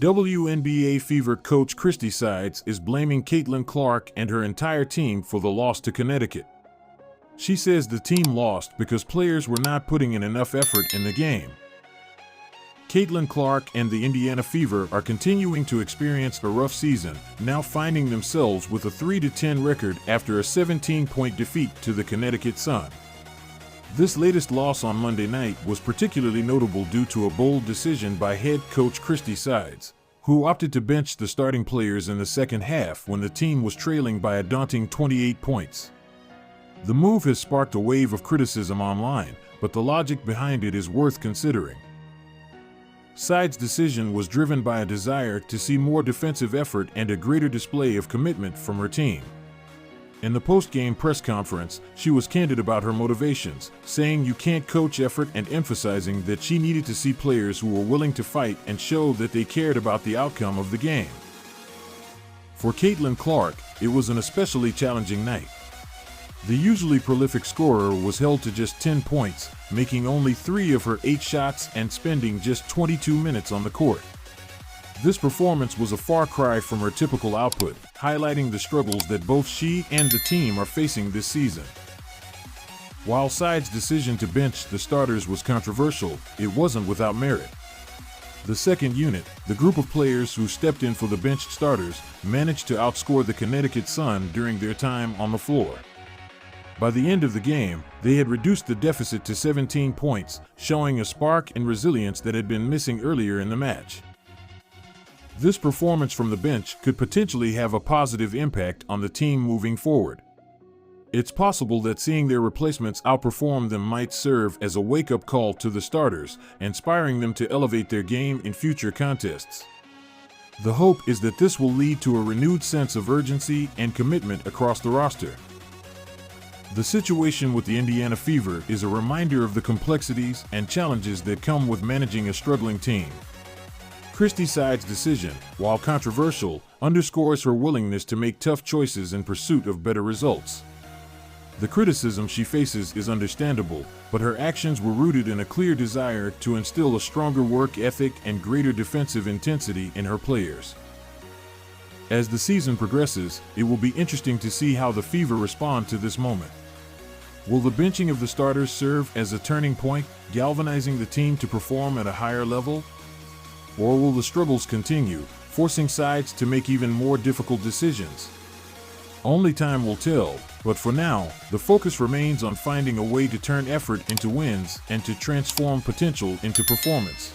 WNBA Fever coach Christie Sides is blaming Caitlin Clark and her entire team for the loss to Connecticut. She says the team lost because players were not putting in enough effort in the game. Caitlin Clark and the Indiana Fever are continuing to experience a rough season, now finding themselves with a 3-10 record after a 17-point defeat to the Connecticut Sun. This latest loss on Monday night was particularly notable due to a bold decision by head coach Christie Sides, who opted to bench the starting players in the second half when the team was trailing by a daunting 28 points. The move has sparked a wave of criticism online, but the logic behind it is worth considering. Sides' decision was driven by a desire to see more defensive effort and a greater display of commitment from her team. In the post-game press conference, she was candid about her motivations, saying you can't coach effort and emphasizing that she needed to see players who were willing to fight and show that they cared about the outcome of the game. For Caitlin Clark, it was an especially challenging night. The usually prolific scorer was held to just 10 points, making only 3 of her 8 shots and spending just 22 minutes on the court. This performance was a far cry from her typical output, highlighting the struggles that both she and the team are facing this season. While Sides' decision to bench the starters was controversial, it wasn't without merit. The second unit, the group of players who stepped in for the benched starters, managed to outscore the Connecticut Sun during their time on the floor. By the end of the game, they had reduced the deficit to 17 points, showing a spark and resilience that had been missing earlier in the match. This performance from the bench could potentially have a positive impact on the team moving forward. It's possible that seeing their replacements outperform them might serve as a wake-up call to the starters, inspiring them to elevate their game in future contests. The hope is that this will lead to a renewed sense of urgency and commitment across the roster. The situation with the Indiana Fever is a reminder of the complexities and challenges that come with managing a struggling team. Christie Sides' decision, while controversial, underscores her willingness to make tough choices in pursuit of better results. The criticism she faces is understandable, but her actions were rooted in a clear desire to instill a stronger work ethic and greater defensive intensity in her players. As the season progresses, it will be interesting to see how the Fever respond to this moment. Will the benching of the starters serve as a turning point, galvanizing the team to perform at a higher level? Or will the struggles continue, forcing Sides to make even more difficult decisions? Only time will tell, but for now, the focus remains on finding a way to turn effort into wins and to transform potential into performance.